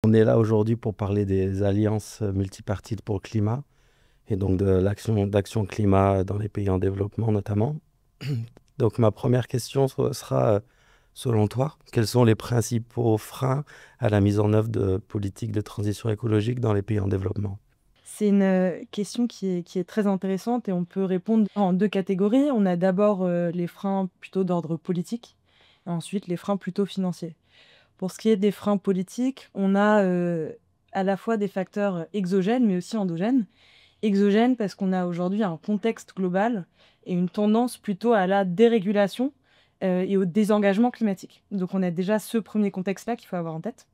On est là aujourd'hui pour parler des alliances multipartites pour le climat et donc de d'action climat dans les pays en développement notamment. Donc ma première question sera, selon toi, quels sont les principaux freins à la mise en œuvre de politiques de transition écologique dans les pays en développement? C'est une question qui est très intéressante et on peut répondre en deux catégories. On a d'abord les freins plutôt d'ordre politique et ensuite les freins plutôt financiers. Pour ce qui est des freins politiques, on a à la fois des facteurs exogènes mais aussi endogènes. Exogènes parce qu'on a aujourd'hui un contexte global et une tendance plutôt à la dérégulation et au désengagement climatique. Donc on a déjà ce premier contexte-là qu'il faut avoir en tête.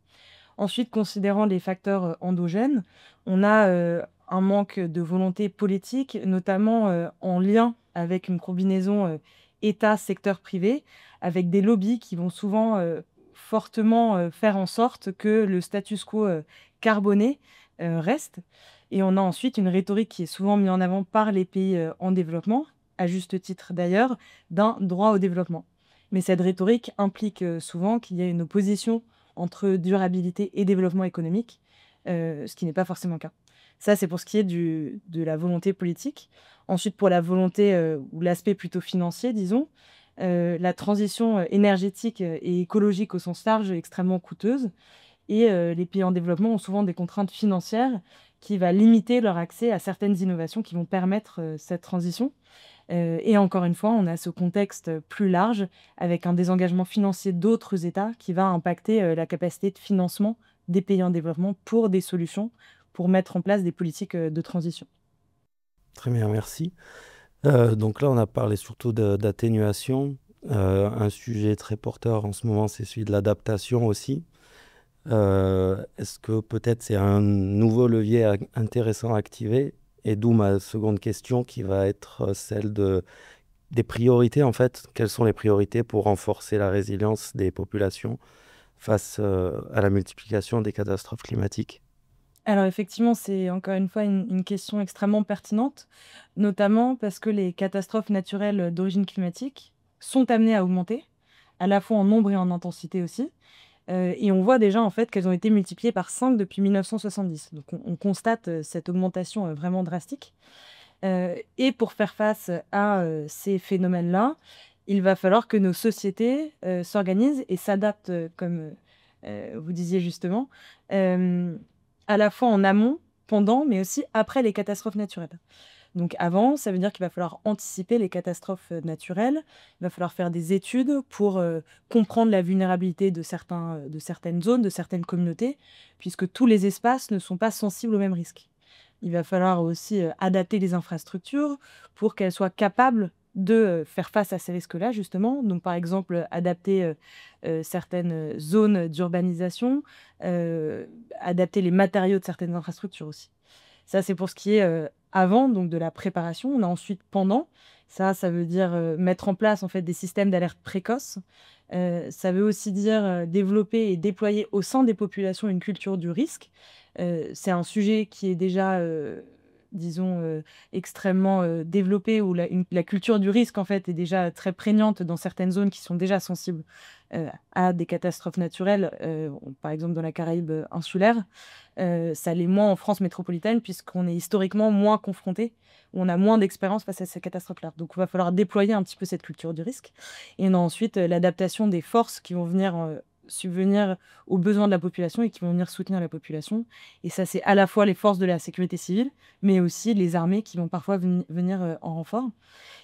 Ensuite, considérant les facteurs endogènes, on a un manque de volonté politique, notamment en lien avec une combinaison État, secteur privé, avec des lobbies qui vont souvent fortement faire en sorte que le status quo carboné reste. Et on a ensuite une rhétorique qui est souvent mise en avant par les pays en développement, à juste titre d'ailleurs, d'un droit au développement. Mais cette rhétorique implique souvent qu'il y a une opposition entre durabilité et développement économique, ce qui n'est pas forcément le cas. Ça, c'est pour ce qui est de la volonté politique. Ensuite, pour la volonté ou l'aspect plutôt financier, disons, la transition énergétique et écologique au sens large est extrêmement coûteuse. Et les pays en développement ont souvent des contraintes financières qui vont limiter leur accès à certaines innovations qui vont permettre cette transition. Et encore une fois, on a ce contexte plus large avec un désengagement financier d'autres États qui va impacter la capacité de financement des pays en développement pour des solutions, pour mettre en place des politiques de transition. Très bien, merci. Donc là, on a parlé surtout d'atténuation. Un sujet très porteur en ce moment, c'est celui de l'adaptation aussi. Est-ce que peut-être c'est un nouveau levier intéressant à activer? Et d'où ma seconde question qui va être celle des priorités en fait. Quelles sont les priorités pour renforcer la résilience des populations face à la multiplication des catastrophes climatiques? Alors effectivement, c'est encore une fois une question extrêmement pertinente, notamment parce que les catastrophes naturelles d'origine climatique sont amenées à augmenter, à la fois en nombre et en intensité aussi. Et on voit déjà en fait qu'elles ont été multipliées par 5 depuis 1970. Donc on constate cette augmentation vraiment drastique. Et pour faire face à ces phénomènes-là, il va falloir que nos sociétés s'organisent et s'adaptent, comme vous disiez justement, euh, à la fois en amont, pendant, mais aussi après les catastrophes naturelles. Donc avant, ça veut dire qu'il va falloir anticiper les catastrophes naturelles. Il va falloir faire des études pour comprendre la vulnérabilité de certaines zones, de certaines communautés, puisque tous les espaces ne sont pas sensibles aux mêmes risques. Il va falloir aussi adapter les infrastructures pour qu'elles soient capables de faire face à ces risques-là, justement. Donc, par exemple, adapter certaines zones d'urbanisation, adapter les matériaux de certaines infrastructures aussi. Ça, c'est pour ce qui est avant, donc de la préparation. On a ensuite pendant. Ça veut dire mettre en place en fait des systèmes d'alerte précoce. Ça veut aussi dire développer et déployer au sein des populations une culture du risque. C'est un sujet qui est déjà, disons, extrêmement développé, où la culture du risque en fait est déjà très prégnante dans certaines zones qui sont déjà sensibles à des catastrophes naturelles, par exemple dans la Caraïbe insulaire. Ça l'est moins en France métropolitaine, puisqu'on est historiquement moins confronté, où on a moins d'expérience face à ces catastrophes-là. Donc il va falloir déployer un petit peu cette culture du risque. Et on a ensuite l'adaptation des forces qui vont venir subvenir aux besoins de la population et qui vont venir soutenir la population. Et ça, c'est à la fois les forces de la sécurité civile, mais aussi les armées qui vont parfois venir en renfort.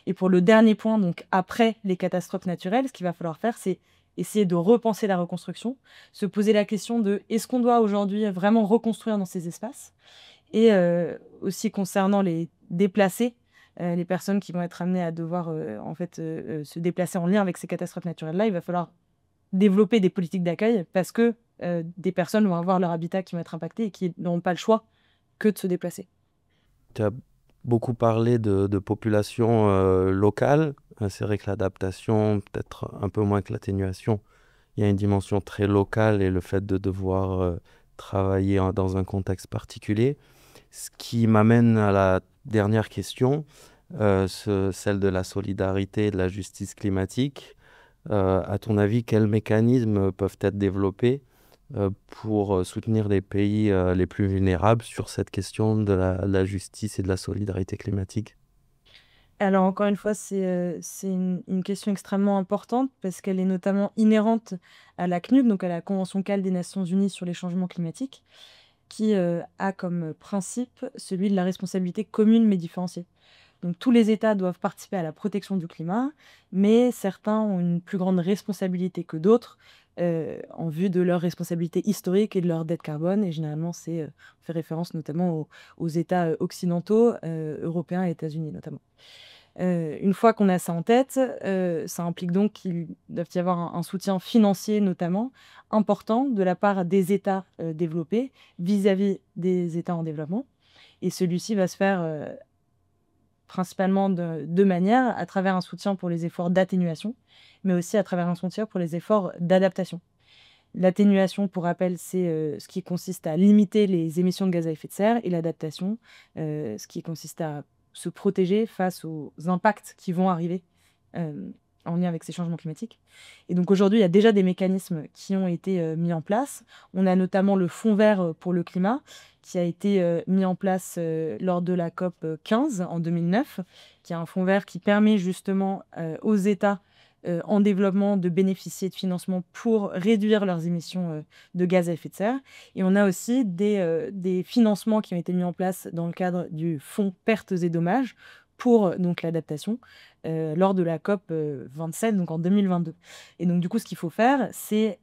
Et pour le dernier point, donc après les catastrophes naturelles, ce qu'il va falloir faire, c'est essayer de repenser la reconstruction, se poser la question de est-ce qu'on doit aujourd'hui vraiment reconstruire dans ces espaces? Et aussi concernant les déplacés, les personnes qui vont être amenées à devoir en fait se déplacer en lien avec ces catastrophes naturelles-là, il va falloir développer des politiques d'accueil parce que des personnes vont avoir leur habitat qui vont être impacté et qui n'auront pas le choix que de se déplacer. Tu as beaucoup parlé de populations locales. C'est vrai que l'adaptation, peut-être un peu moins que l'atténuation, il y a une dimension très locale et le fait de devoir travailler dans un contexte particulier. Ce qui m'amène à la dernière question, celle de la solidarité et de la justice climatique. À ton avis, quels mécanismes peuvent être développés pour soutenir les pays les plus vulnérables sur cette question de la justice et de la solidarité climatique? Alors encore une fois, c'est une question extrêmement importante parce qu'elle est notamment inhérente à la CNUC, donc à la Convention cadre des Nations unies sur les changements climatiques, qui, a comme principe celui de la responsabilité commune mais différenciée. Donc tous les États doivent participer à la protection du climat, mais certains ont une plus grande responsabilité que d'autres, en vue de leur responsabilité historique et de leur dette carbone et généralement on fait référence notamment aux États, occidentaux, européens et États-Unis notamment. Une fois qu'on a ça en tête, ça implique donc qu'il doit y avoir un soutien financier notamment important de la part des États, développés vis-à-vis des États en développement et celui-ci va se faire, principalement de 2 manières, à travers un soutien pour les efforts d'atténuation, mais aussi à travers un soutien pour les efforts d'adaptation. L'atténuation, pour rappel, c'est, ce qui consiste à limiter les émissions de gaz à effet de serre et l'adaptation, ce qui consiste à se protéger face aux impacts qui vont arriver, en lien avec ces changements climatiques et donc aujourd'hui, il y a déjà des mécanismes qui ont été, mis en place. On a notamment le Fonds vert, pour le climat qui a été, mis en place, lors de la COP, 15 en 2009, qui est un fonds vert qui permet justement, aux États en développement de bénéficier de financements pour réduire leurs émissions de gaz à effet de serre. Et on a aussi des financements qui ont été mis en place dans le cadre du fonds pertes et dommages pour donc l'adaptation lors de la COP 27, donc en 2022. Et donc du coup, ce qu'il faut faire, c'est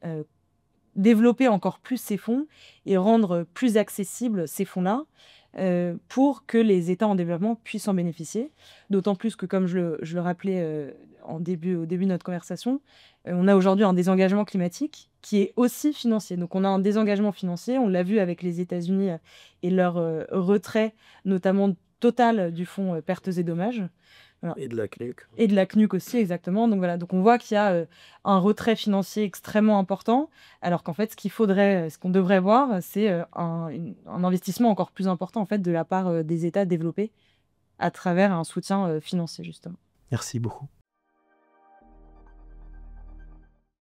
développer encore plus ces fonds et rendre plus accessibles ces fonds-là pour que les États en développement puissent en bénéficier. D'autant plus que, comme je le rappelais au début de notre conversation, on a aujourd'hui un désengagement climatique qui est aussi financier. Donc on a un désengagement financier, on l'a vu avec les États-Unis et leur retrait, notamment total du fonds pertes et dommages. Voilà. Et de la CNUC. Et de la CNUC aussi, exactement. Donc voilà, donc on voit qu'il y a un retrait financier extrêmement important, alors qu'en fait, ce qu'on devrait voir, c'est un investissement encore plus important en fait de la part des États développés à travers un soutien financier justement. Merci beaucoup.